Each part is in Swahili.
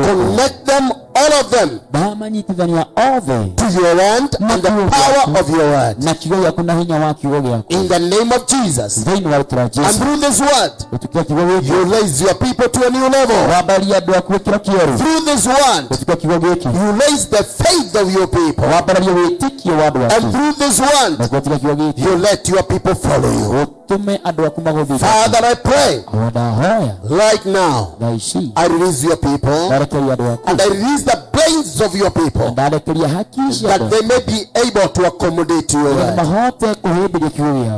Connect them, all of them, to your word and the power of your word. In the name of Jesus. And through this word, you raise your people to a new level. Through this word, you raise the faith of your people. And through this word, you let your people follow you. Father, I pray right now, I release your people, and I release the brains of your people, that they may be able to accommodate your word.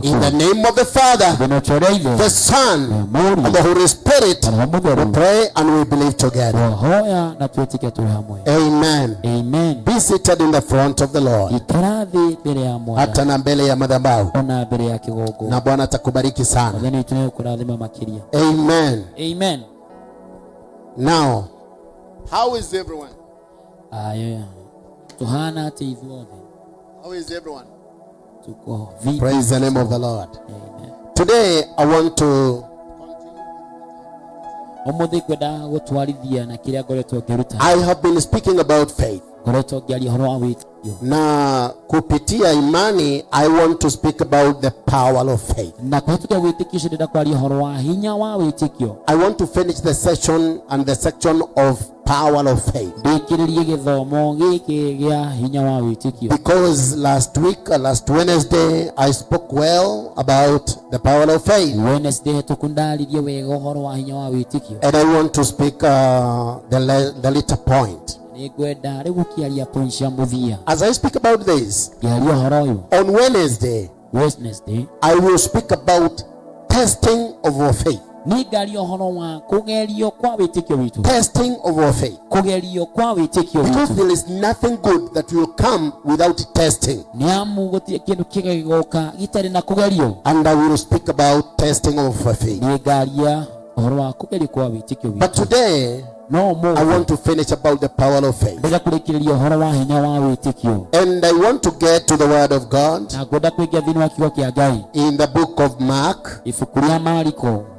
In the name of the Father, the Son, and the Holy Spirit, we pray and we believe together. Amen. Amen. Be seated in the front of the Lord. Hata na mbele ya madhabahu. Na Bwana atakubariki sana. Amen. Amen. Now, how is everyone? How is everyone? Praise the name of the Lord. Amen. Today I want to I have been speaking about faith. Na kupitia imani, I want to speak about the power of faith. I want to finish the session and the section of power of faith. Because last Wednesday, I spoke well about the power of faith. And I want to speak the later point. As I speak about this, on Wednesday, I will speak about testing of our faith. Testing of our faith. Because there is nothing good that will come without testing. And I will speak about testing of our faith. But today, I want to finish about the power of faith. And I want to get to the word of God in the book of Mark.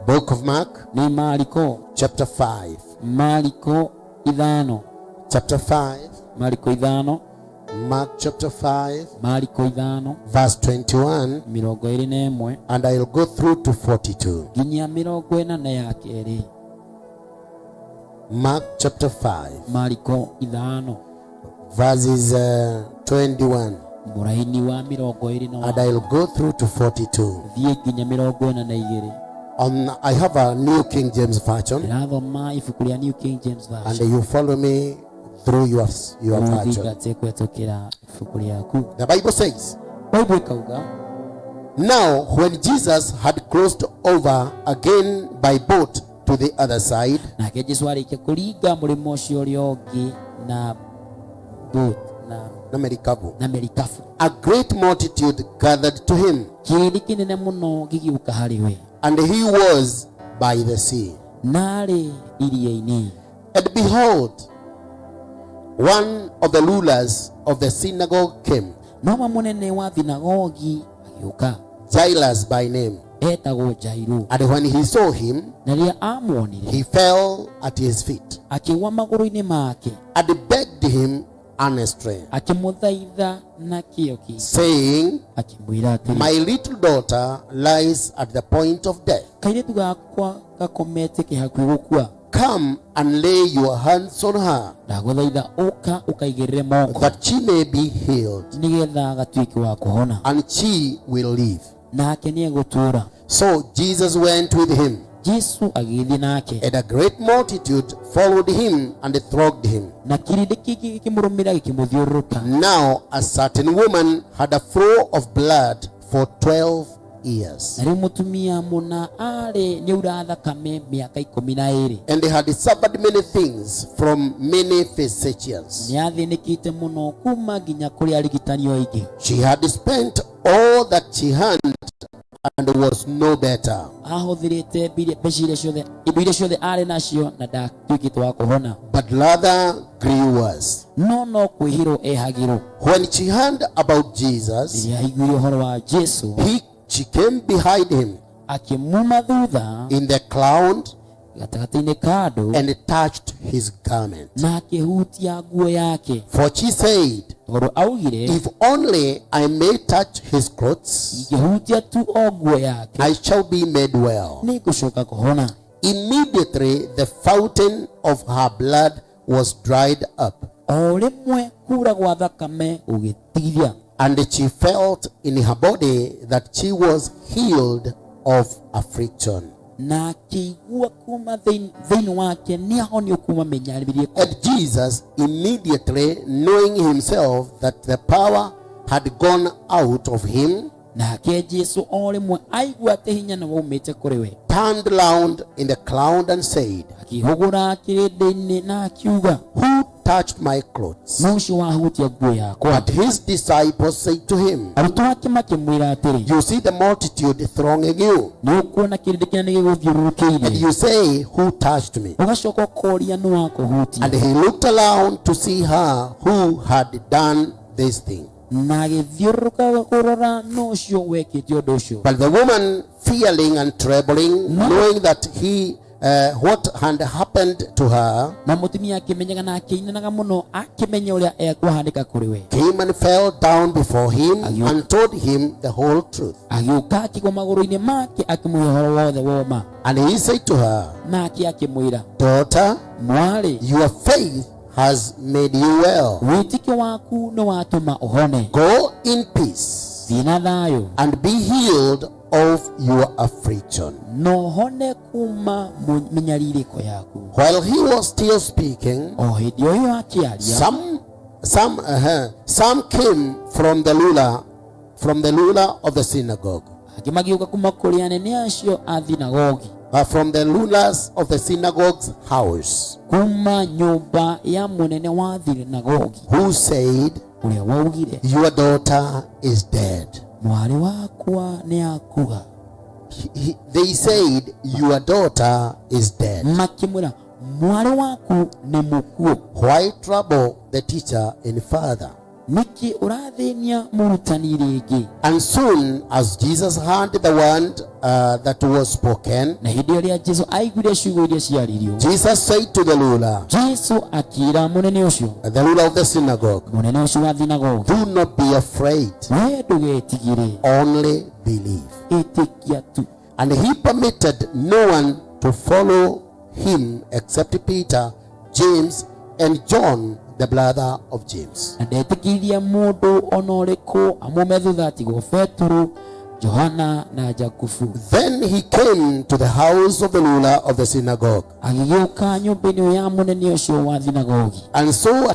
Book of Mark. Chapter 5. Chapter 5. Mark chapter 5. Verse 21. And I'll go through to 42. Mark chapter 5. Verses 21. And I'll go through to 42. I have a New King James Version. And you follow me through your version. The Bible says, now when Jesus had crossed over again by boat to the other side, a great multitude gathered to him, and he was by the sea. And behold, one of the rulers of the synagogue came, Jairus by name. And when he saw him, he fell at his feet and begged him earnestly, saying, my little daughter lies at the point of death. Come and lay your hands on her, that she may be healed, and she will live. So Jesus went with him, and a great multitude followed him and thronged him. Now a certain woman had a flow of blood for 12 years, and they had suffered many things from many physicians. She had spent all that she had and was no better, but rather grew worse. When she heard about Jesus, she came behind him in the cloud and touched his garment. For she said, if only I may touch his clothes, I shall be made well. Immediately the fountain of her blood was dried up, and she felt in her body that she was healed of affliction. And Jesus, immediately knowing himself that the power had gone out of him, turned round in the crowd and said, who touched my clothes? But his disciples said to him, you see the multitude thronging you, and you say, who touched me? And he looked around to see her who had done this thing. But the woman, fearing and trembling, knowing that what had happened to her, came and fell down before him and told him the whole truth. And he said to her, daughter, your faith has made you well. Go in peace and be healed of your affliction. While he was still speaking, some came from the ruler of the synagogue. From the rulers of the synagogue's house, who said, your daughter is dead. They said, your daughter is dead. Why trouble the teacher any further? And soon as Jesus heard the word that was spoken, Jesus said to the ruler of the synagogue, do not be afraid, only believe. And he permitted no one to follow him except Peter, James, and John, the brother of James. Then he came to the house of the ruler of the synagogue, and saw a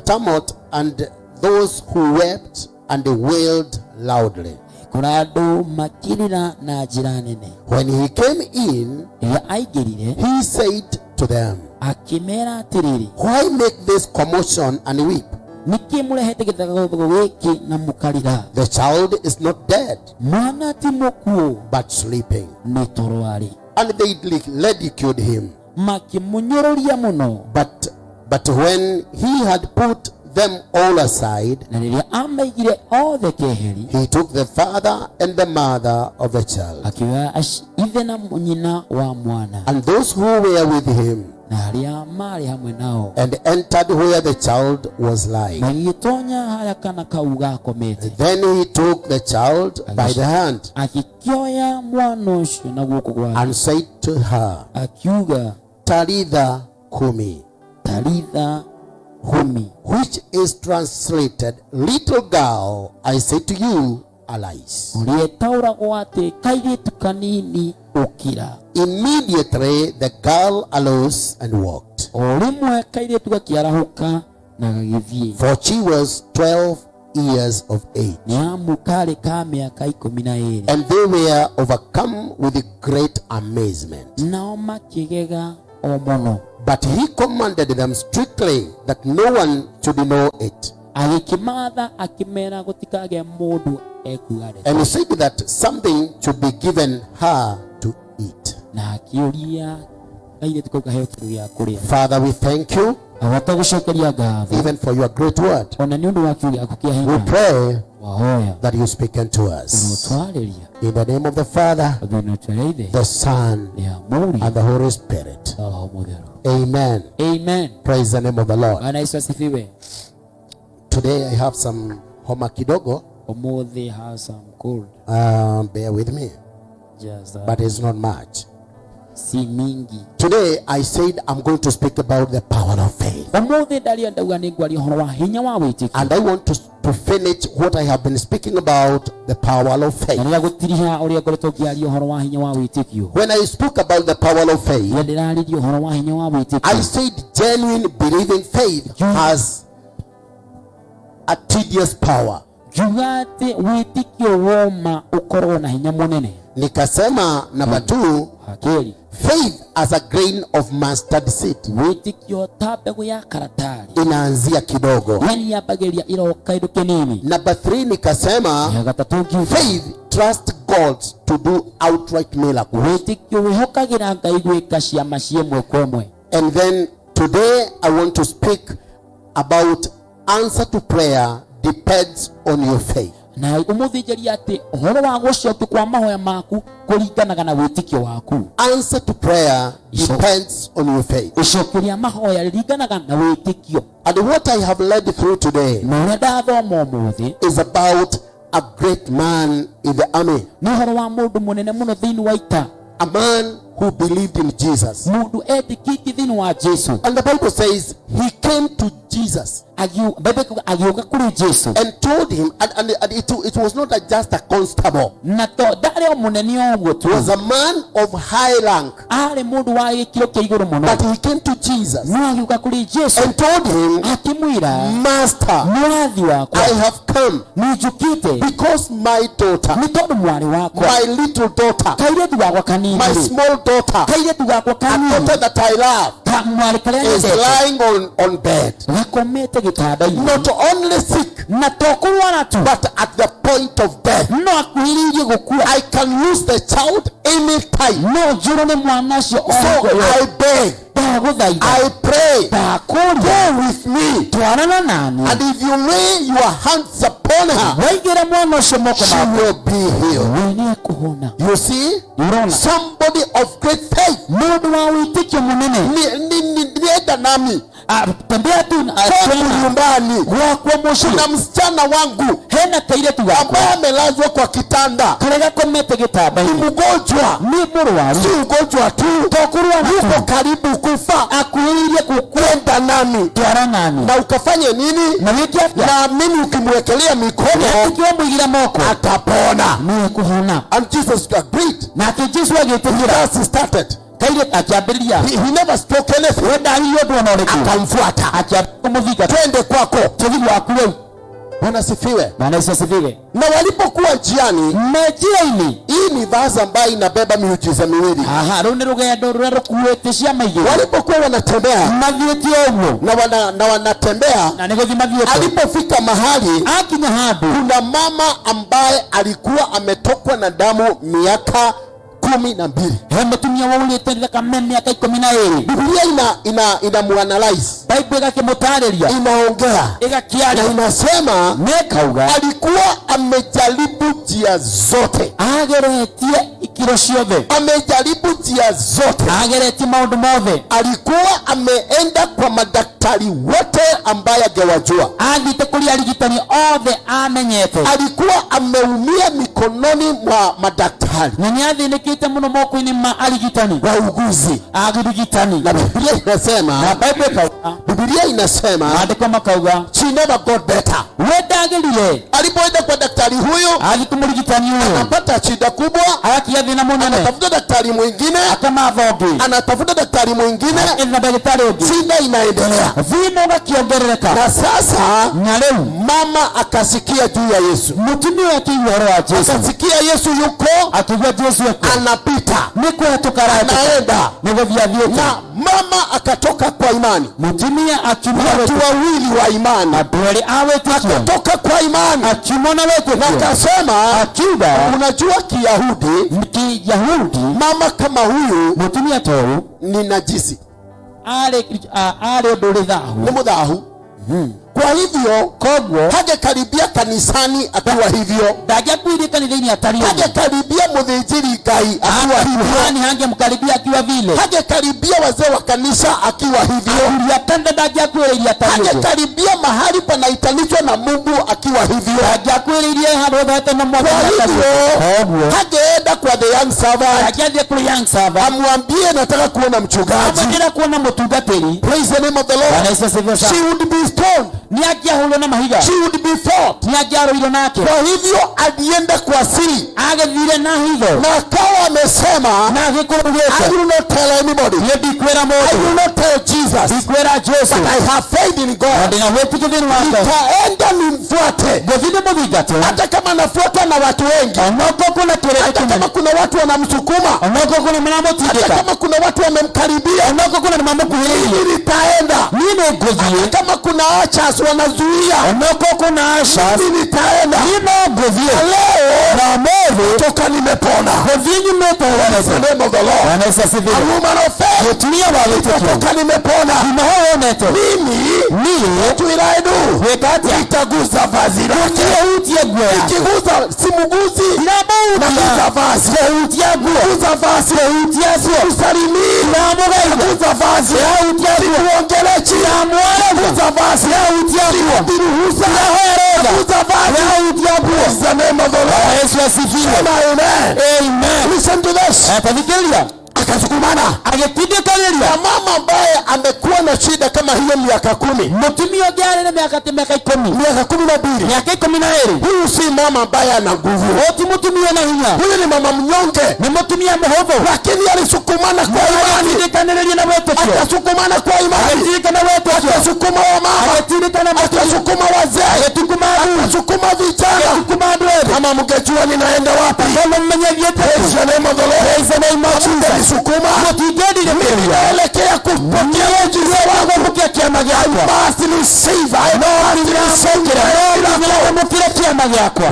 tumult and those who wept and wailed loudly. When he came in, he said to them, why make this commotion and weep? The child is not dead, but sleeping. And they ridiculed him. But when he had put them all aside, he took the father and the mother of the child, and those who were with him, and entered where the child was lying. Then he took the child by the hand and said to her, Talitha Kumi, which is translated, little girl, I say to you, arise. Immediately the girl arose and walked, for she was 12 years of age. And they were overcome with great amazement. But he commanded them strictly that no one should know it, and he said that something should be given her to eat. Father, we thank you even for your great word. We pray that you speak unto us. In the name of the Father, the Son, and the Holy Spirit. Amen. Amen. Praise the name of the Lord. Today I have some homa kidogo. Bear with me. But it's not much. Today I said I'm going to speak about the power of faith. And I want to finish what I have been speaking about, the power of faith. When I spoke about the power of faith, I said genuine believing faith has a tedious power. Nikasema number 2, faith as a grain of mustard seed. Inaanzia kidogo. Number 3 nikasema faith trust God to do outright miracles. And then today I want to speak about answer to prayer depends on your faith. Answer to prayer depends on your faith. And what I have led through today is about a great man in the army. A man who believed in Jesus. And the Bible says he came to Jesus and told him, and it was not just a constable. It was a man of high rank. But he came to Jesus and told him, Master, I have come because my daughter, my little daughter, my small daughter, a daughter that I love, is lying on bed. Not only sick, but at the point of death. I can lose the child anytime. So I beg, I pray, go with me. And if you lay your hands upon her, she will be healed. You see, somebody of great faith. Kuna msichana wangu ambaye amelazwa kwa kitanda, ni mgonjwa, si ugonjwa tu, yuko karibu kufa. Kwenda nami na ukafanye nini? Naamini ukimwekelea mikono atapona. And Jesus agreed. He started. He never spoke anything. Akamfuata. Twende kwako. Bwana sifiwe. Na walipokuwa njiani, hii ni vazi ambayo inabeba miujiza miwili. Walipokuwa wanatembea na wanatembea, alipofika mahali, kuna mama ambaye alikuwa ametokwa na damu miaka 12. Biblia ina muanalyze, inaongea na inasema alikuwa amejaribu njia zote. Amejaribu njia zote. Alikuwa ameenda kwa madaktari wote ambaye angewajua. Alikuwa ameumia mikononi mwa madaktari, wauguzi. Na Biblia inasema she never got better. Alipoenda kwa daktari huyo, anapata shida kubwa, anatafuta daktari mwingine, anatafuta daktari mwingine, shida inaendelea. Na sasa mama akasikia juu ya Yesu. Akasikia Yesu yuko, anapita, anaenda, na mama akatoka kwa imani. Watu wawili wa imani akatoka kwa imani, na akasema, unajua Kiyahudi, mama kama huyu ni najisi, ni mudhahu. Kwa hivyo hagekaribia kanisani akiwa hivyo. Hagekaribia mudhijiri Ngai akiwa hivyo. Hangemkaribia akiwa vile. Hagekaribia wazee wa kanisa akiwa hivyo. Hagekaribia mahali panaitanishwa na Mungu akiwa hivyo. Hageenda kwa the young servant amwambie nataka kuona mchungaji. Praise the name of the Lord. She would be stoned. She would be fought. Kwa hivyo alienda kwa siri na akawa amesema, I will not tell anybody. I will not tell Jesus. But I have faith in God. Nitaenda nimfuate. Hata kama nafuata na watu wengi. Hata kama kuna watu wanamsukuma. Hata kama kuna watu wamemkaribia. Mimi nitaenda. Hata kama kuna achas wanazuia. Mimi nitaenda. Leo toka nimepona. Praise the name of the Lord. A woman of faith. Toka nimepona. Mimi what will I do? Nitaguza vazi lake. Nikiguza simuguzi. Naguza vazi. Naguza vazi. Usalimii. Naguza vazi. Nikuongele chini. Naguza vazi. Niruhusa. Naguza vazi. Praise the name of the Lord. Amen. Listen to this. Akasukumana. Na mama ambaye amekuwa na shida kama hiyo miaka 10. Miaka 12. Huyu si mama ambaye ana nguvu. Huyu ni mama mnyonge. Lakini alisukumana kwa imani. Akasukumana kwa imani. Akasukuma wamama. Akasukuma wazee. Akasukuma vijana. Kama mngejua ninaenda wapi. Praise the name of the Lord. Sukuma ninaelekea kupokea ujira wangu mpya kiama yako. Basi receive.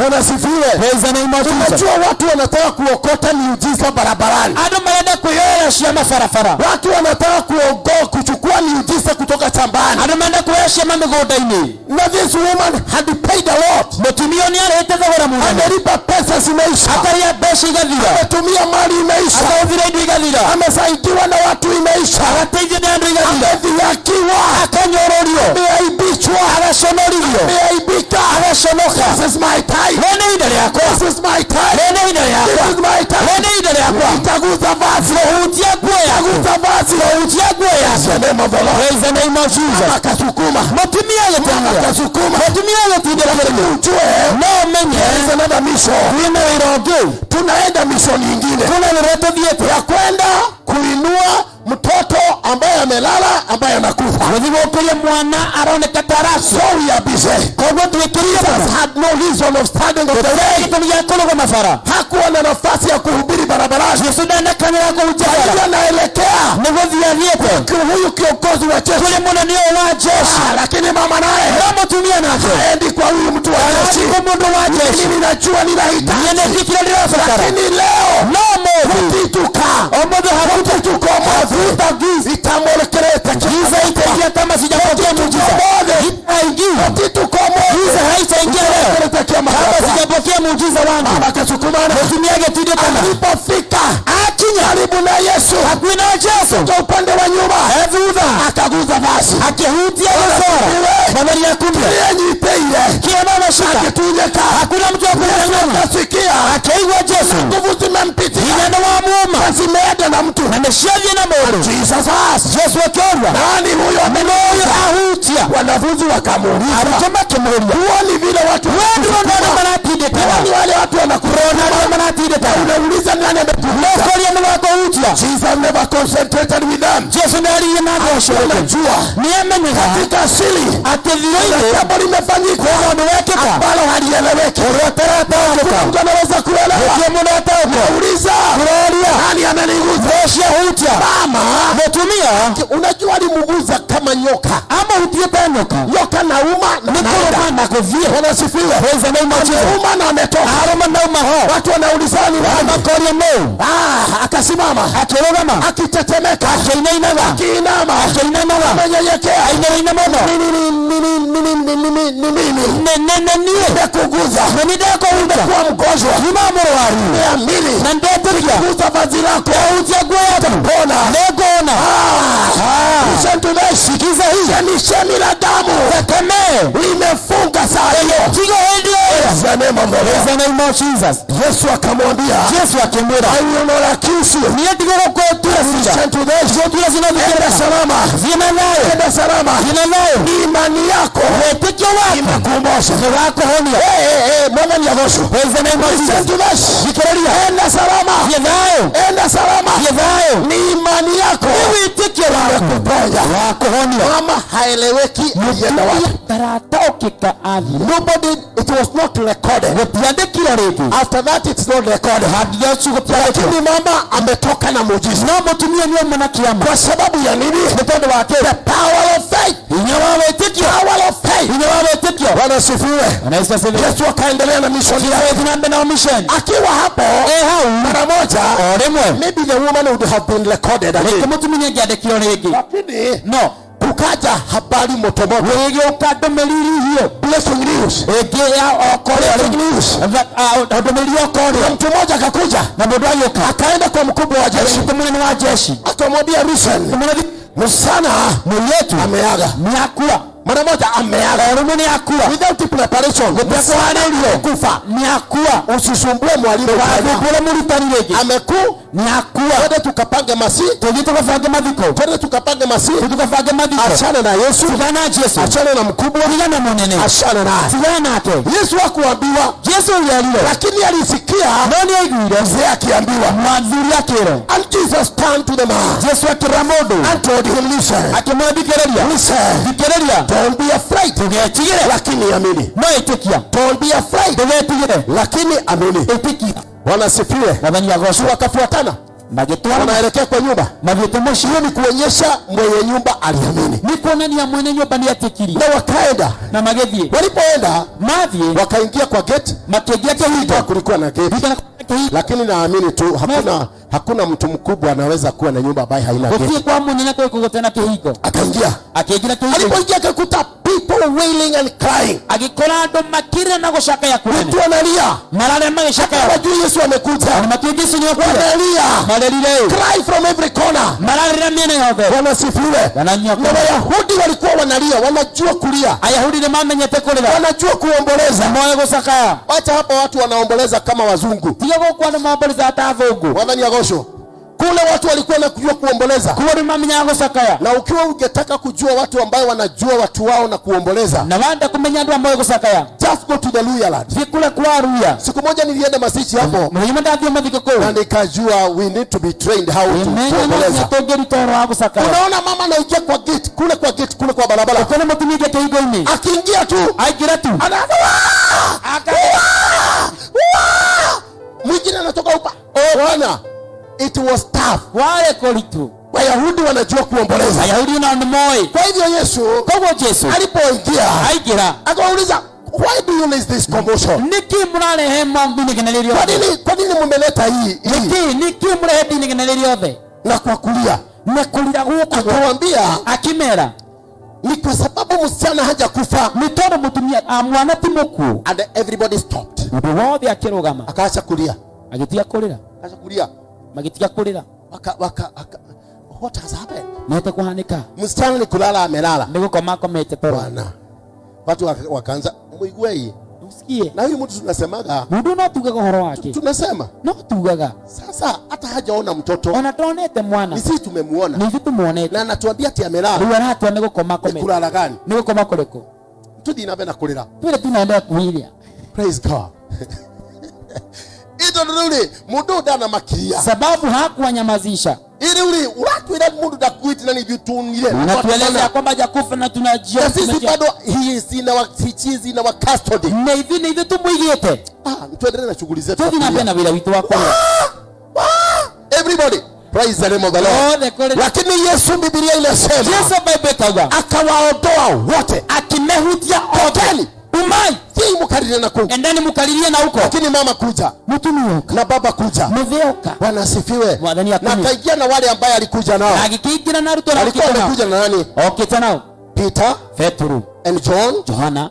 Unasifiwe. Unajua watu wanataka kuokota miujiza barabarani. Watu wanataka kuchukua miujiza kutoka shambani. Na this woman had paid a lot. Amelipa pesa zimeisha. Ametumia mali imeisha. Amesaidiwa na watu imeisha. Amedhihakiwa. Ameaibishwa. Ameaibika. This is my time. This is my time. This is my time. Nitaguza vazi. Nitaguza vazi. The name of the Lord. Praise the name of Jesus. Akasukuma. Akasukuma. There is another mission. Tunaenda mission nyingine. Ya kwenda kuinua mtoto ambaye amelala, ambaye anakufa. So we are busy. Jesus had no reason of standing on the way. Hakuwa na nafasi ya kuhubiri barabarani. Anaelekea huyu kiongozi wa jeshi. Lakini mama naye haendi kwa huyu mtu wa jeshi. Mimi ninajua ninahitaji. Lakini leo utituka itamolekeleta giza itaingia kama sijapokea muujiza. Giza haitaingia leo kama sijapokea muujiza wangu. Akasukumana. Alipofika karibu na Yesu. Kwa upande wa nyuma. Akaguza vazi. Akihutia wasora. Nambari ya 10. Hakuna mtu wa kunyang'anya. Akaigwa Yesu. Nguvu zimempitia. Zimeenda na mtu. Jesus asked. Yesu akaulizwa. Nani huyo? Ahutia. Wanafunzi wakamuuliza. Huoni vile watu huoni wale watu wanakurona. Unauliza nani amekuhutia? Jesus never concentrated with them. Unajua katika asili jambo limefanyika ambalo halieleweki. Mtu anaweza kuelewa. Unauliza nani ameniguza? Mama unajua alimuguza kama nyoka. Nyoka nauma na kuvia. Wanasifiwa. Nauma na ametoka. Watu wanaulizani. Akasimama. Akitetemeka. Akiinama. Amenyenyekea. nimekuguza, nimekuwa mgonjwa, nimeamini na nitakuguza vazi lako, utapona. Listen to this. Sikiza hii. Shemi la damu limefunga saa hiyo. In the name of the Lord. In the name of Jesus. Yesu akamwambia, I will not accuse you. Listen to this. Enda salama. Imani yako imekumbosha. Mwana ni agosho. Listen to this. Enda salama. Ni imani yako imekuponya. Mama haeleweki yenda wapi. Nobody, it was not recorded. After that it's not recorded. Lakini mama ametoka na muujiza. Kwa sababu ya nini? The power of faith. Power of faith. Bwana sifiwe. Yesu akaendelea na mission yake. Akiwa hapo mara moja, maybe the woman would have been recorded again. Lakini no, kukaja habari motomoto. Blessing news. Mtu mmoja akakuja akaenda kwa mkubwa wa jeshi, akamwambia Rusen, msana mwetu ameaga. Mara moja ameaga. Without preparation. Kufa. Usisumbue mwalimu. Twende tukapange masi. Achana na Yesu. Achana na mkubwa. Achana naye. Yesu hakuambiwa. Lakini alisikia mzee akiambiwa. And Jesus turned to the man and told him, listen. Don't be afraid. Lakini amini. Don't be afraid. Lakini amini. Bwana sifiwe. Wakafuatana. Wanaelekea kwa nyumba. Hiyo ni kuonyesha mwenye nyumba aliamini. Na wakaenda. Walipoenda wakaingia kwa gate. Kulikuwa na gate. Lakini naamini tu hakuna mtu mkubwa anaweza kuwa na nyumba ambayo haina gate. Akaingia. Alipoingia akakuta people wailing and crying. Watu wanalia. Wajua Yesu amekuja. Wanalia. Cry from every corner. Wanasifiwe. Na Wayahudi walikuwa wanalia, wanajua kulia. Wanajua kuomboleza. Wacha hapa watu wanaomboleza kama wazungu. Wadhani agosho. Kule watu walikuwa wanajua kuomboleza. Na ukiwa ungetaka kujua watu ambao wanajua watu wao na kuomboleza, just go to the Luya land. Siku moja nilienda masichi hapo. Na nikajua we need to be trained how to kuomboleza. Unaona mama anaingia kwa gate, kule kwa barabara. Akiingia tu. Mwingine anatoka upa. Bwana. It was tough. Wayahudi wanajua kuomboleza. Kwa hivyo Yesu alipoingia akauliza, why do you raise this commotion? Kwa nini mmeleta hii? Na kwa kulia. Akawaambia ni kwa sababu msichana hajakufa. And everybody stopped. Akaacha kulia. What has happened? Msichana ni kulala amelala. Bwana. Watu wakaanza muigwei. Na huyu mtu tunasemaga. Tunasema. Sasa hata hajaona mtoto. Sisi tumemuona. Na anatuambia ati amelala. Kulala gani? Tudi inapenda kulala. Praise God. Mundu dana makia. Sababu hakuwanyamazisha. Ili watu ila mundu da kuiti na nivitunile. Unatueleza kwamba hajakufa na tunajua. Sisi bado he is in our custody. Na hivi tumwigete. Tuendelee na shughuli zetu. Tunapenda bila wito wako. Everybody praise the name of the Lord. Lakini Yesu Biblia inasema akawaondoa wote. Akimehutia hoteli. Umai. Hii mukaririe na kuja. Endeni mukaririe na huko. Lakini mama kuja. Mutumioka. Na baba kuja. Muveoka. Bwana asifiwe. Na kaingia na wale ambao alikuja nao. Akikiingia na ruto na alikuwa amekuja na nani? Okay nao. Peter, Petro and John, Johana,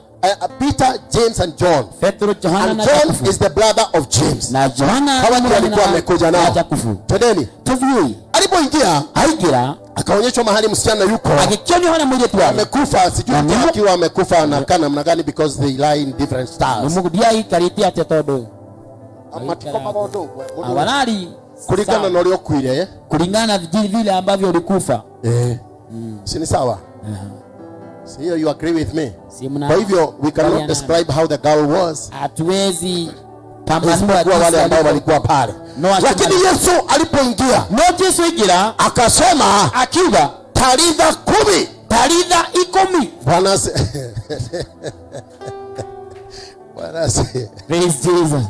Peter, James and John. Petro, Yohana And na John Yakobo. is the brother of James. Na Yohana Hawa ndio walikuwa wamekuja nao. Twendeni. Tuvi. Alipoingia Aigira akaonyeshwa mahali msichana yuko. Akikioni hana mmoja tu. Amekufa, sijui akiwa amekufa na kana namna gani because they lie in different stars. Mugudia ikariti ate todo. Amatiko mabondo. Awanali kulingana na uliokuile kulingana vile ambavyo ulikufa. Si ni sawa? So you agree with me? Kwa hivyo we cannot describe how the girl was. Hatuwezi pambanua kwa wale ambao walikuwa pale. Lakini Yesu alipoingia, Yesu ingira akasema akiwa talitha 10. Talitha 10. Bwana Bwana praise Jesus.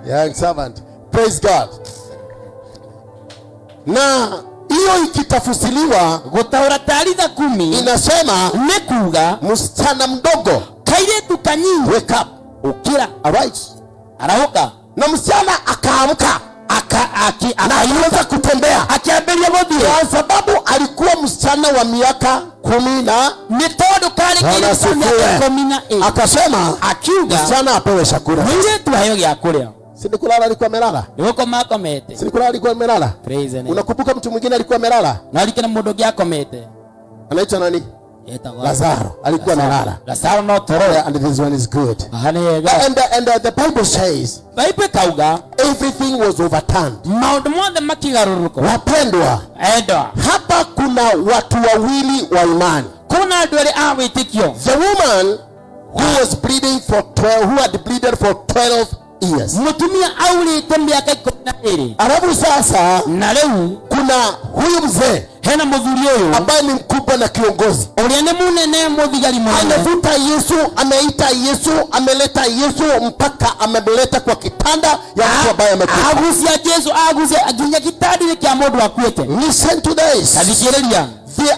Young servant, praise God. Na hiyo ikitafsiriwa gutaura talitha 10 inasema nekuga msichana mdogo kairetu kanyi wake up, ukira, arise, arauka. Na msichana akaamka akaweza kutembea akiambilia bodi, kwa sababu alikuwa msichana wa miaka 10 na mitodo kale kile miaka 10. Akasema akiuga msichana apewe chakula. Mwenye tu hayo ya kule. Sindikulala alikuwa amelala. Yuko makomete. Sindikulala alikuwa amelala. Praise the name. Unakumbuka mtu mwingine alikuwa amelala? Na alikana mdogo yako mete. Anaitwa nani? Lazaro. Alikuwa amelala. Lazaro no toro. And this one is good. And the Bible says, Bible kauga everything was overturned. Maudu mwande makigaruruko. Wapendwa. Hapa kuna watu wawili wa imani. Kuna dwele awitikyo. The woman who was bleeding for 12, who had bleeded for 12 years. Mutumia auli tembea kai 12. Alafu sasa na leo kuna huyu mzee hena mudhuri huyo ambaye ni mkubwa na kiongozi. Uliane munene mudhigari munene. Amevuta Yesu, ameita Yesu, ameleta Yesu mpaka amemleta kwa kitanda ya mtu ambaye amekufa. Agusia Yesu, agusia aginya kitadi kya modu akwete. Listen to this. Abikirelia. The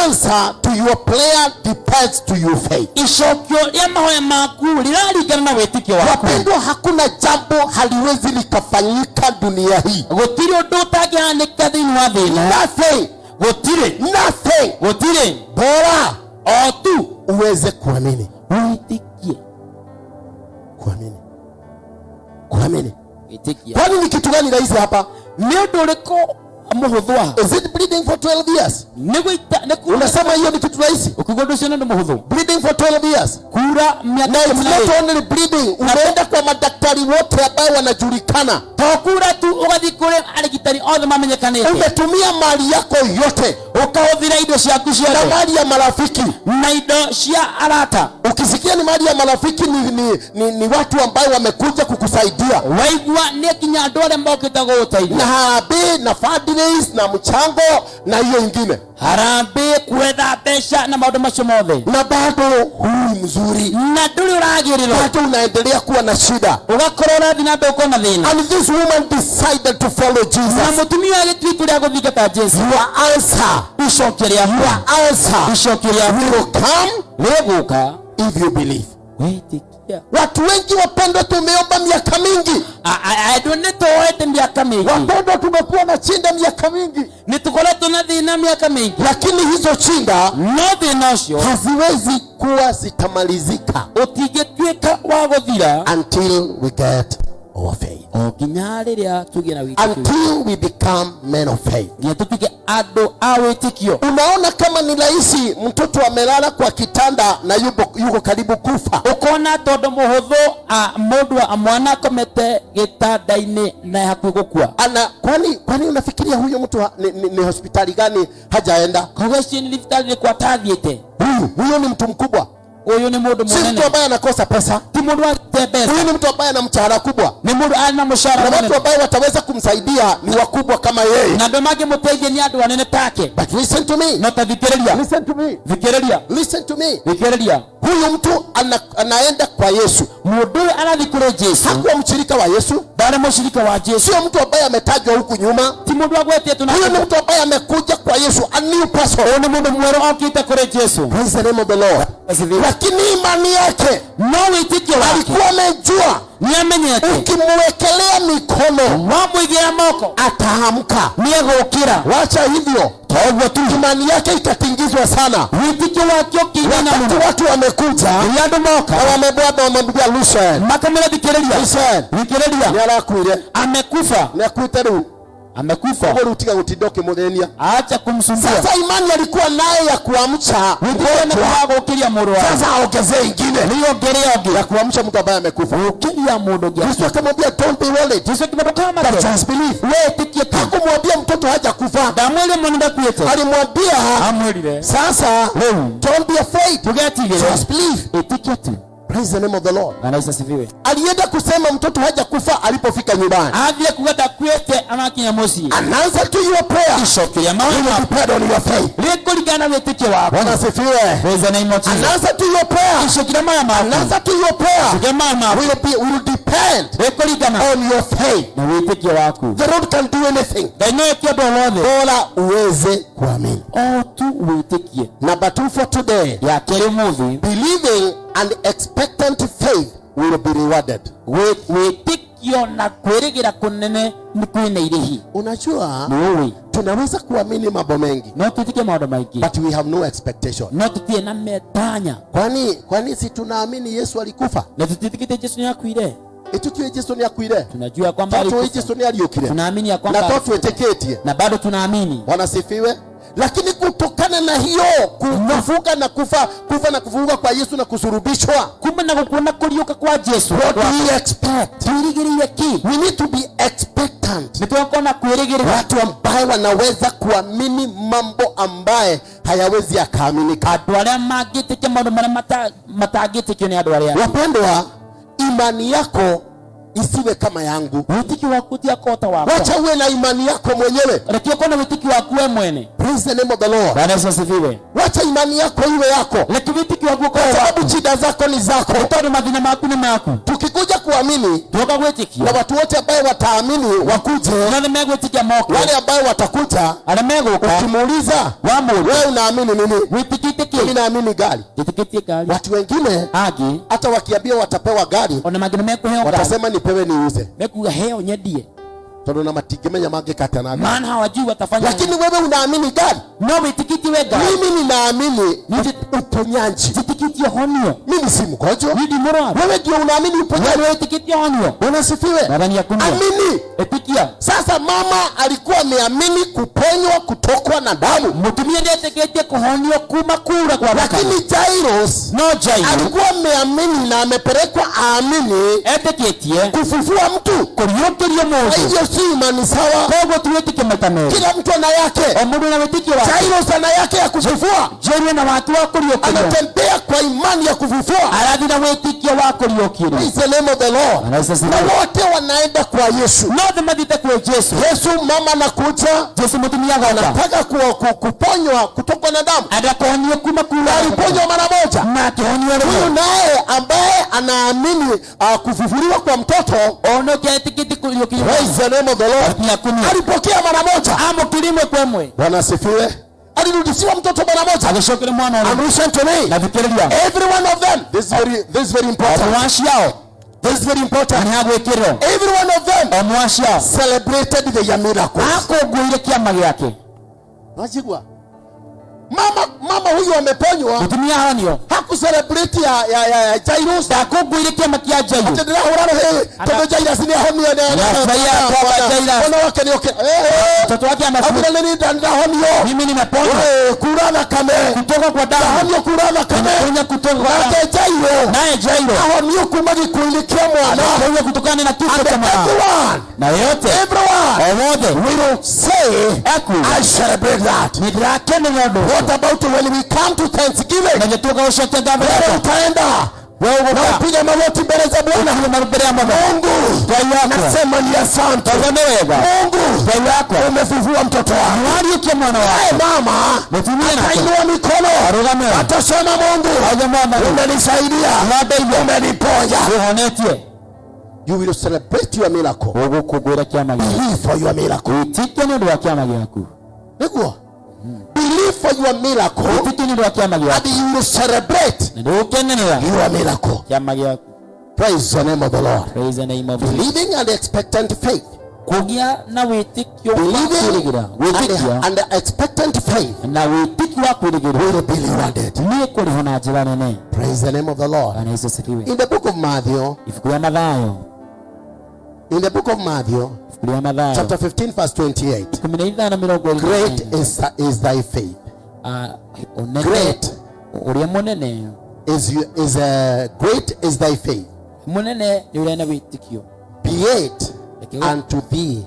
answer to your prayer depends to your faith. Ishokyo ya mahoya makuu linaligana na wetikio wako. Wapendwa, hakuna jambo haliwezi likafanyika dunia hii. Gotiro dotake hanekadhi nwadhina. Nothing. Nothing. Gotire. Bora otu uweze kuamini. Wetikie. Kuamini. Wetikie. Kwani ni kitu gani rahisi hapa? Neodoleko amuhudhwa. Is it bleeding for 12 years? Unasema hiyo ni kitu rahisi? Ukigodosha ndo muhudhwa. Bleeding for 12 years. Kura miaka 10. Not only bleeding, unaenda kwa madaktari wote ambao wanajulikana. Tokura tu ugathi kule aligitari othe mamenyekanite. Umetumia mali yako yote, ukahudhira indo ciaku ciothe na mali ya marafiki na indo cia arata. Ukisikia ni mali ya marafiki ni watu ambao wamekuja kukusaidia. Waigua ni kinya andu aria mokite gugutethia. Na harambee na fundraise na mchango na hiyo ingine. Harambee kwetha mbeca na maundu macio mothe. Na bado huu mzuri. Na nduri uragirirwo. Bado unaendelea kuwa na shida. Ugakorwo urathi na mbere uko na thina. And this woman decided to follow Jesus. Na mutumia agitwika ria guthingata Jesu. Your answer. Icokeria. Your answer. Icokeria. Will come. Weguka. If you believe. Wetikia. Watu wengi wapendwa, tumeomba miaka mingi. Wapendwa, tumekuwa na chinda miaka mingi. Lakini hizo chinda haziwezi kuwa zitamalizika until we get our faith. Until we become men of faith. Unaona kama ni rahisi mtoto amelala kwa kitanda na yuko karibu kufa. Ukona todo muhuthu mundu amwana komete gitandaini na hakuhi gukua. Kwani unafikiria huyo mtu ni hospitali gani hajaenda? Kogeshini ni hospitali kwa tathiete. Huyo ni mtu mkubwa. Huyo ni mundu munene. Si mtu ambaye anakosa pesa. Ti mundu wa pesa. Huyo ni mtu ambaye ana mshahara kubwa. Ni mundu ana mshahara munene. Watu ambao wataweza kumsaidia ni wakubwa kama yeye. Na ndo mage muteithie ni andu anene take. But listen to me. Nota thikiriria. Listen to me. Thikiriria. Listen to me. Thikiriria. Huyu mtu anaenda kwa Yesu. Mundu anathi kuri Yesu. Hakuwa mshirika wa Yesu. Bali mshirika wa Yesu. Sio mtu ambaye ametajwa huku nyuma. Ti mundu agwetie tuna. Huyu ni mtu ambaye amekuja kwa Yesu, a new person. Ni mundu mweru okite kuri Yesu. Praise the name of the Lord. Lakini imani yake alikuwa amejua ukimwekelea mikono wamwigira moko ataamka. Niegukira. Wacha hivyo, togo tu imani yake ikatingizwa sana. Witiki wakyo kingana Wakati watu wamekuja na wamebwaba wamemwambia Lucian makamela dikerelia dikerelia yala kuile amekufa na kuiteru amekufa kwa rutika gutidoke muthenia acha kumsumbua. Sasa imani alikuwa naye ya kuamsha mgonjwa ukilia moro wake. Sasa aongezee ingine niongezee ya kuamsha mtu ambaye amekufa. Ukilia moro gani? Yesu akamwambia don't be worried. Yesu kimetoka But just believe. Wewe tikie tu. Hakumwambia mtoto hajakufa. Damwele mwanenda kuite. Alimwambia amwelile. Sasa don't be afraid. Just believe. Tikie tu. Praise the name of the Lord. Anaisa sifiwe. Alienda kusema mtoto hajakufa alipofika nyumbani. Avile kugata kwete anakinya mosi. An answer to your prayer. Ishokilia maana depend on your faith. Liko ligana wetike wako. Bwana sifiwe. Praise the name of Jesus. An answer to your prayer. Ishokilia maana an answer to your prayer. Jamaa will depend liko ligana on your faith. Na wetike wako. The Lord can do anything. Daino kiado lode. Bora uweze kuamini. Tu wetike. Number 2 for today. Ya kile movie. Believing and expectant faith will be rewarded. Wetikio na kueregera kunene ni kuine irehi. Unajua wewe tunaweza kuamini mambo mengi. No tutike maodo maiki. But we have no expectation. No tutie na metanya. Kwani si tunaamini Yesu alikufa? Na tutike Yesu ni akuire. Etukiwe Yesu ni akuire. Tunajua kwamba Yesu ni aliokire. Tunaamini ya kwamba na tueteketie. Na bado tunaamini. Bwana sifiwe. Lakini kutokana na hiyo kufufuka na kufa na kufufuka kwa Yesu na kusurubishwa kumbe na kuona kuliuka kwa Yesu, what do we expect? We need to be expectant. Nitokona kueregerera watu ambao wanaweza kuamini mambo ambaye hayawezi yakaaminika. Adwale magite kama ndo matagite kile adwale. Wapendwa, imani yako isiwe kama yangu. Witiki wakutia kota wako. Wacha uwe na imani yako mwenyewe. Lakini kuna witiki wako wewe mwene. Praise the name of the Lord. Bwana Yesu asifiwe. Wacha imani yako iwe yako. Lakini witiki wako kwa sababu shida zako ni zako. Utaona madhina mako ni mako. Tukikuja kuamini, toka witiki. Na watu wote ambao wataamini wakuje. Na mego witiki moko. Wale ambao watakuja, ana mego ukimuuliza, wewe unaamini nini? Witiki tiki. Mimi naamini gari. Witiki gari. Watu wengine hata wakiambia watapewa gari, ona magina meko heo. Watasema nipewe niuze. Meko heo nyedie. Tono na matigeme mange katana. Maana hawajui watafanya. Lakini wewe unaamini gari? No witikiti we gari. Mimi ninaamini uponyaji. Tikiti honio. Mimi si mgonjwa. Nidi moro. Wewe ndio unaamini uponyaji. Wewe tikiti honio. Bwana sifiwe. Amini. Etikia. Sasa mama alikuwa ameamini kuponywa kutokwa na damu. Mtumie ndiye tikiti kuhonio kuma kura kwa baka. Lakini Jairus alikuwa ameamini na amepelekwa aamini etikiti kufufua mtu. Kuriotorio moyo. Imani sawa. Kwa tuwetike mtameo. Kila mtu ana yake. Omundu na wetike wake. Jairus ana yake ya kufufua. Jewe na watu wako liokira. Anatembea kwa imani ya kufufua. Aladina wetike wako liokira. Praise the name of the Lord. Na wote wanaenda kwa Yesu. Wote madita kwa Yesu. Yesu mama anakuja. Yesu mtumia gata. Anataka kuponywa kutoka na damu. Adakonyo kuma kula. Aliponywa mara moja. Na tonyo huyu naye ambaye anaamini kufufuliwa kwa mtoto. Ono kia tikiti kuliokira. Praise the name of the Lord. Alipokea mara moja. Amo kilime kwemwe. Bwana asifiwe. Alirudishiwa mtoto mara moja. Akishokele mwana wao. Listen to me. Na fikiria. Every one of them. This is very important. Omwashi yao. This is very important. Every one of them. Omwashi yao. Celebrated the miracle. Ako guile kiama yake. Wajigwa. Mama huyu ameponywa. Mtumia honio. Haku celebrate ya Jairus. Ako guile kiama kia Jairus. Atendea horano todo Jairus ni honio na. Ya kwa Jairus. Wana wake ni okay. Mtoto wake anafunga. Abuna nini ndanda honio. Mimi nimeponywa. Kurana kame. Kutoka kwa damu. Honio kurana kame. Kutoka kutoka kwa damu. Naye Jairus. Honio kumagi kuilikia mwana. Honio kutokana na kifo cha mwana. Na yote. Everyone. Wote. Will say I celebrate that. Nidrakene nado. What about when we come to Thanksgiving? Najetoka ushote damu. Wewe utaenda. Wewe unapiga magoti mbele za Bwana. Mungu. Nasema ni asante. Mungu. Umefufua mtoto wangu. Hadi ukiwa mwana wako. Mama. Atainua mikono. Atasema Mungu. Umenisaidia. Umeniponya. You will celebrate your miracle. Believe for your miracle. Believe for your miracle. And you will celebrate your miracle. Praise the name of the Lord. Praise the name of believing and expectant faith kugia na witikio believing and expectant faith na witikio wa kurigira will be rewarded. ni kuri na njira nene. Praise the name of the Lord. Bwana Yesu sifiwe. In the book of Matthew, Ifuku ya Mathayo, in the book of Matthew, ifuku ya Mathayo chapter 15 verse 28, 15:28, great is thy faith. Great uri munene Great is thy faith. Munene ni uri na witikio. Be it unto thee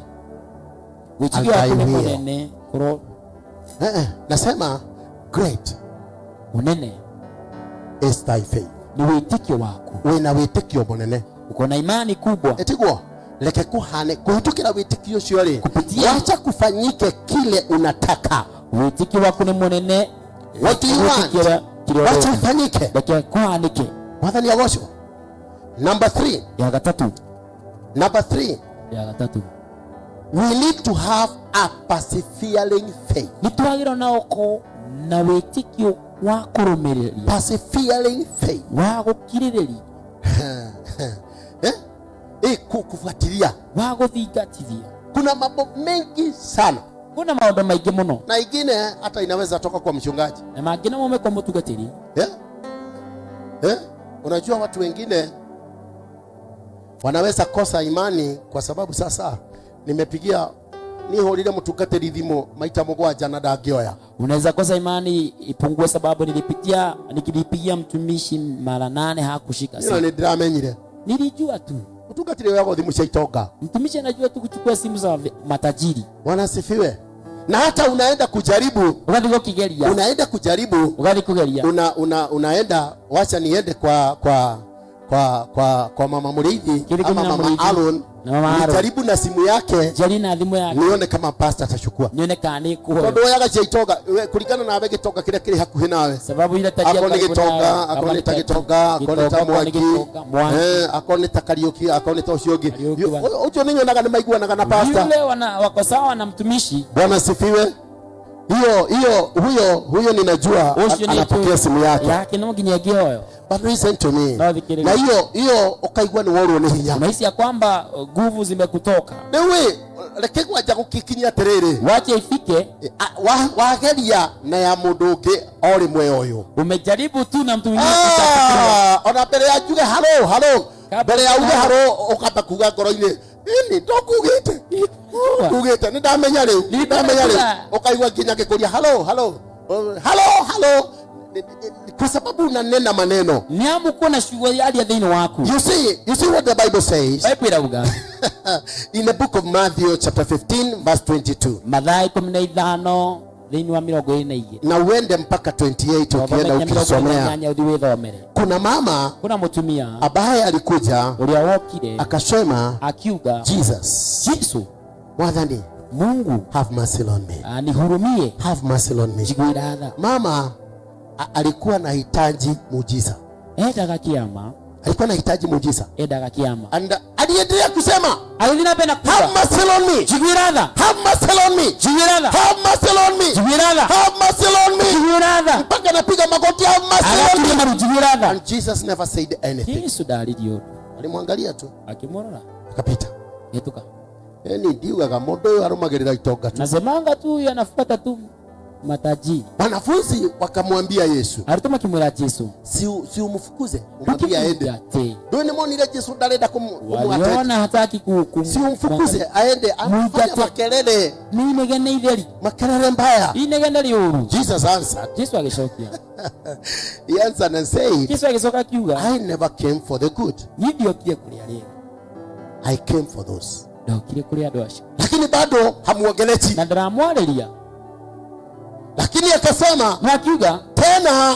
Witikio as thy ni will. munene kuro Nasema great munene is thy faith. ni witikio wako. Wina witikio munene. Uko na imani kubwa. Etiguo leke kuhane kuhitukira witikio cio ri. Kupitia Wacha kufanyike kile unataka. Witikio wako ni munene. What do you want? Wacha ufanyike. Leke kuhanike. Mwathani agocwo. Number 3. Ya gatatu. Number 3. Ya gatatu. We need to have a persevering faith. Nitwagira na oko na witikio wa kurumiririra. Persevering faith. Wa gukiririria. Kufuatilia. Wa guthingatithia. Kuna mambo mengi sana. Kuna maondo maingi muno. Na ingine hata inaweza toka kwa mchungaji. Na mangine mume kwa mutugatiri. Unajua watu wengine wanaweza kosa imani kwa sababu sasa nimepigia nihorire mutungatiri thimo maita mugwanja na ndangioya. Unaweza kosa imani ipungue sababu nikilipigia mtumishi mara 8 hakushika simu. Ni ndiramenyire. Nilijua tu. Mutungatiri wako thimu cia itonga. Mtumishi anajua tu kuchukua simu za matajiri. Bwana sifiwe. Na hata unaenda kujaribu, unaenda kujaribu, unaenda wacha niende kwa mama Muriithi ama mama Aaron, nijaribu na simu yake, nione kama pastor atachukua, nione kani kuho tondu yaga citoga kuringana na bege toga kile kile hakuhi nawe, sababu ile tajia akoneta gitoga akoneta mwaki akoneta Kariuki akoneta ucio ungi ucio ninyonaga ni maiguanaga na pastor yule wako sawa na mtumishi. Bwana sifiwe. Huyo ninajua anapokea simu yake no ginyagioyo. But listen to me. Na hiyo ukaigwa ni worwo ni hinya. Unahisi ya kwamba nguvu zimekutoka. Newe reke kwaja gukikinya terere. Wacha ifike wageria na ya mundu ungi ori mwe oyo. Umejaribu tu na mtu mwingine ona mbere ya juge halo. Mbere ya uge halo ukamba kuga ngoro-ini. Ini ndokugite. Kugite ndamenya riu. Ukaigwa nginya gikuria halo. Kwa sababu unanena maneno. Niamu kuna shughuli ya dhini wako. You see what the Bible says? In the book of Matthew chapter 15 verse 22. Mathayo 15 dhini wa 22. Na uende mpaka 28 ukienda ukisomea. Kuna mama, kuna mtumia ambaye alikuja akasema akiuga Jesus Mwathani Mungu have mercy on me. Anihurumie. Have mercy on me. Mama alikuwa anahitaji muujiza. Alikuwa anahitaji muujiza. And aliendelea kusema, have mercy on me. Have mercy on me. Have mercy on me. Have mercy on me. Mpaka napiga magoti, have mercy on me. And Jesus never said anything. Alimwangalia tu. Akapita. Ni ndiugaga mundu arumagirira itonga tu. Nasemanga tu yanafuata tu mataji. Wanafunzi wakamwambia Yesu. Alituma kimwela Yesu. Si umfukuze, umwambie aende. Ndio ni mwoni ile Yesu dalenda kumwataka. Waliona hataki si umfukuze aende afanye makelele. Ni negene ideli. Makelele mbaya. Ni negene liuru. Jesus answered. Yesu ageshokia. He answered and said, Yesu agesoka kiuga. I never came for the good. Ndio kile kulia leo. I came for those. Ndio kile kulia doshi. Lakini bado hamuongeleti. Na ndamwalelia. Lakini akasema nakiuga tena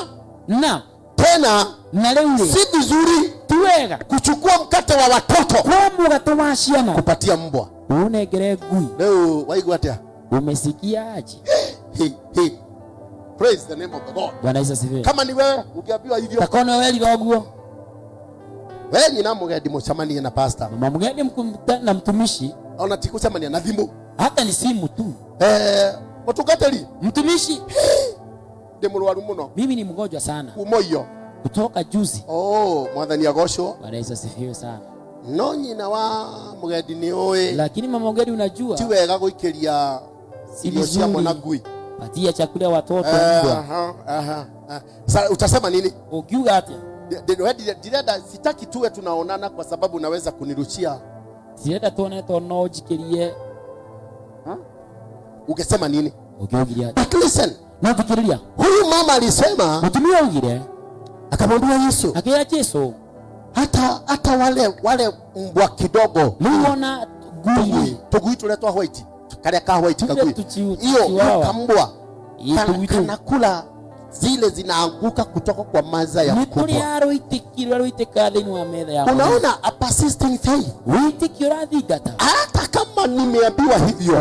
na leo si vizuri tuwega kuchukua mkate wa watoto kwa mkate wa shiana kupatia mbwa. Unegere gui. Leo waigwa atia. Umesikia aje? Praise the name of the Lord. Bwana Yesu asifiwe. Kama ni wewe ungeambiwa hivyo. Takono wewe ligoguo. Wewe ni namo gadi mchamani na pastor. Mama mgeni mkumtana na mtumishi. Ona tikuchamani na thimu. Hata ni simu tu. Mutungateri mtumishi de murwaru muno. Mimi ni mgonjwa sana. Umoyo kutoka juzi. Mwathani agocwo. Bwana Yesu asifiwe sana. no nyina wa mugedi ni oe, lakini mama mugedi unajua ti wega guikiria irio cia mwana ngui, patia chakula watoto. Sasa utasema nini? Ukiuga atia direda sitaki tuwe tunaonana kwa sababu unaweza kunirushia. Direda tuone tono jikirie. Ungesema nini? Ukiugiria. But listen, na fikiria. Huyu mama alisema, mtumia ugire. Akamwambia Yesu. Akaya Yesu. Hata wale mbwa kidogo. Niona gui. Tugui tuletwa white. Kale ka white kagui. Hiyo kambwa. Kanakula zile zinaanguka kutoka kwa maza ya kubwa. Unaona a persisting faith. Hata kama nimeambiwa hivyo,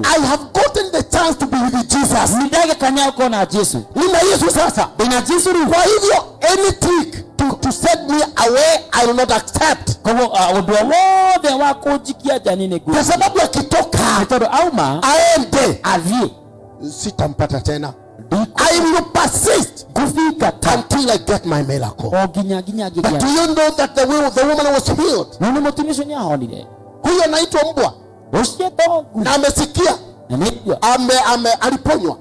I have gotten the chance to be with Jesus. Nina Yesu sasa. Kwa hivyo any trick to set me away I will not accept. Kwa sababu akitoka aende sitampata tena. I will persist until I get my miracle. But do you know that the woman was healed? Huyo anaitwa mbwa na amesikia aliponywa.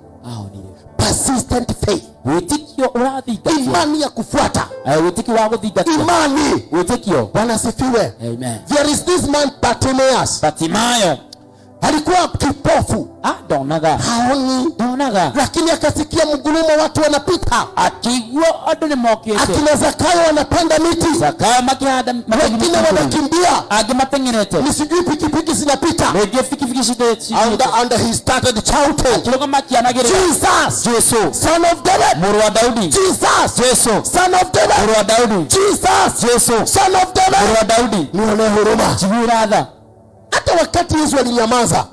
Persistent faith. Imani ya kufuata. Imani. Bwana asifiwe. Amen. There is this man Bartimaeus. Alikuwa kipofu. Haoni. Lakini akasikia mgurumo, watu wanapita. Akina Zakayo wanapanda miti. Wengine wanakimbia. Nisijui pikipiki zinapita. And he started shouting, Jesus, Son of David. Jesus, Son of David. Jesus, Son of David. Nione huruma. Hata wakati Yesu alinyamaza,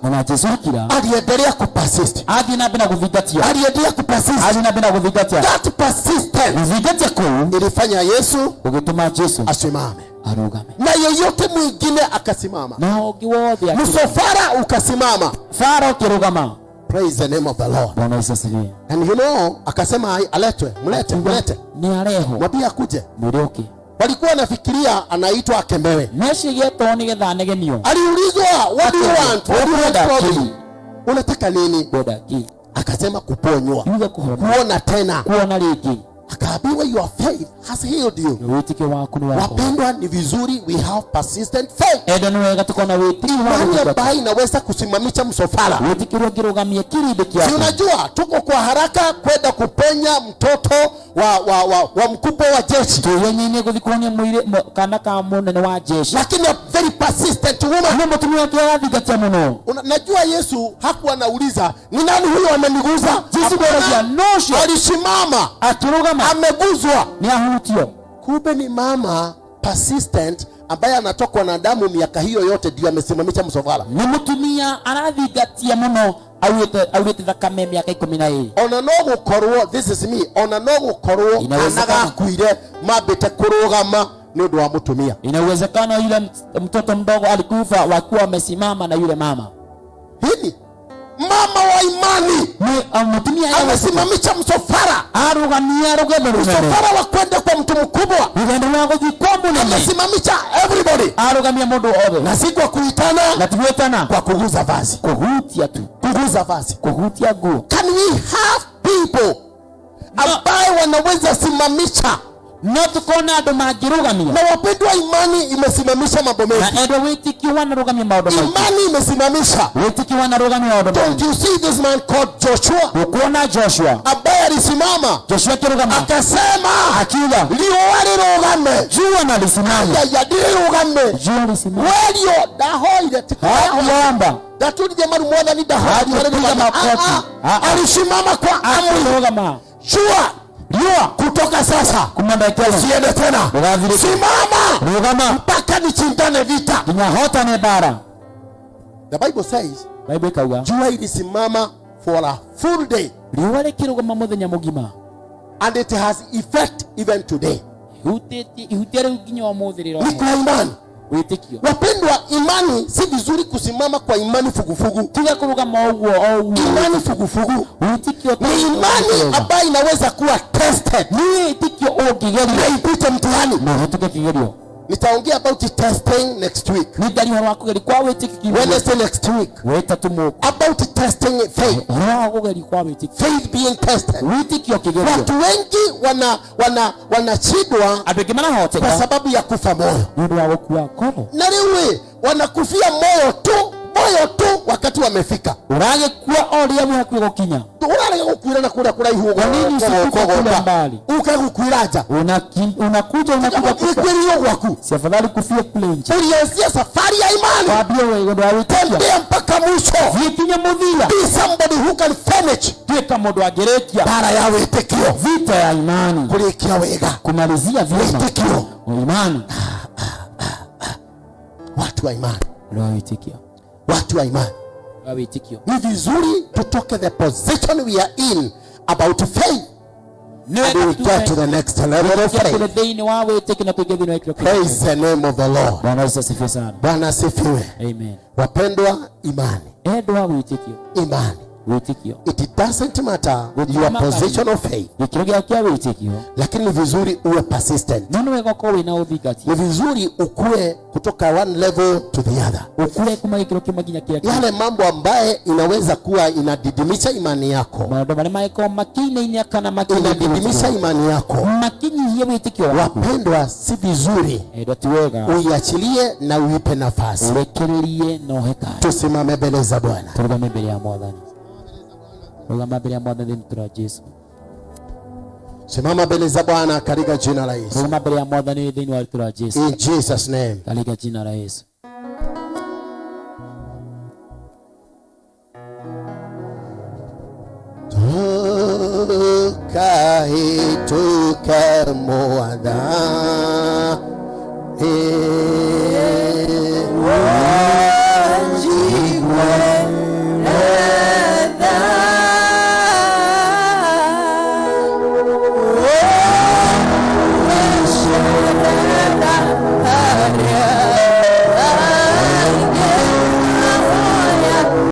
aliendelea kupersist. Aliendelea kupersist. That persistence ilifanya Yesu asimame. Na yeyote mwingine akasimama. Msafara ukasimama. Praise the name of the Lord. And you know, akasema aletwe, mlete. Mwambie akuje. Walikuwa wanafikiria anaitwa akemewe. Aliulizwa, what do you want? Unataka nini? Akasema kuponywa. Kuona tena. Akaambiwa your faith has healed you. Wapendwa, ni vizuri we have persistent faith. Imani ambayo inaweza kusimamisha msafara. Unajua tuko kwa haraka kwenda kuponya mtoto wa mkubwa wa jeshi. Lakini a very persistent woman. Najua Yesu hakuwa anauliza ni nani huyo ameniguza. Alisimama. Ameguzwa. Kumbe ni mama persistent ambaye anatokwa na damu miaka hiyo yote ndio amesimamisha msafara. Ni mutumia arathigatia muno awite thakame miaka 12. Ona no gukorwo, this is me. Ona no gukorwo anaga kuire mabete kurugama ni undu wa mutumia. Inawezekana yule mtoto mdogo alikufa wakiwa wamesimama na yule mama. Hili mama wa imani amesimamisha msafara. Msafara wa kwenda kwa mtu mkubwa. Amesimamisha everybody. Na si kwa kuitana, kwa kuguza vazi. Kuguza vazi. Can we have people ambao wanaweza simamisha? Na wapendwa, imani imesimamisha mambo mengi. Imani imesimamisha. Don't you see this man called Joshua? Ambaye alisimama. Akasema liwarugame. Jua nalisimama. Welio dahoire tikayamba. Datuli jamaru mwana ni dahoire. Alisimama kwa amri. Jua kutoka sasa usiende tena. Simama mpaka nichindane vita. The Bible says jua ilisimama for a full day. And it has effect even today. Ni kwa imani. Wapendwa, imani si vizuri kusimama kwa imani fugufugu. Imani fugufugu ni imani ambayo inaweza kuwa tested. Na ipite mtihani. Nitaongea about testing next week. Wednesday next week. About testing faith. Faith being tested. Watu wengi wanachidwa kwa sababu ya kufa moyo. Na leo wanakufia moyo tu wakati wamefika. Urage kuwa oria mwaku gokinya. Urage gukwira na kura kuraihu. Kwa nini usikuwa mbali? Ukagukwiraja. Unakuja kweli gwaku. Si afadhali kufia kule nje. Ulianzia safari ya imani. Kwambia wewe ndo awetikia. Tembea mpaka mwisho. Vikinya mudhila. Be somebody who can finish. Tuweka modo agerekia. Bara ya wetekio. Vita ya imani. Kulikia wega. Kumalizia vyema. Wetekio. Imani. Watu wa imani. Ndio wetekio. Watu wa imani. Ni vizuri tutoke the position we are in about faith. And we get to the next level of faith. Praise the name of the Lord. Bwana asifiwe. Amen. Wapendwa, imani. Imani. It doesn't matter with your position of faith. Lakini ni vizuri uwe persistent. Ni vizuri ukue kutoka one level to the other. Yale mambo ambaye inaweza kuwa inadidimisha imani yako. Inadidimisha imani yako. Wapendwa, si vizuri uiachilie na uipe nafasi. Tusimame mbele za Bwana. Simama mbele za Bwana katika jina la Yesu. In Jesus name. Katika jina la Yesu. Tukamoada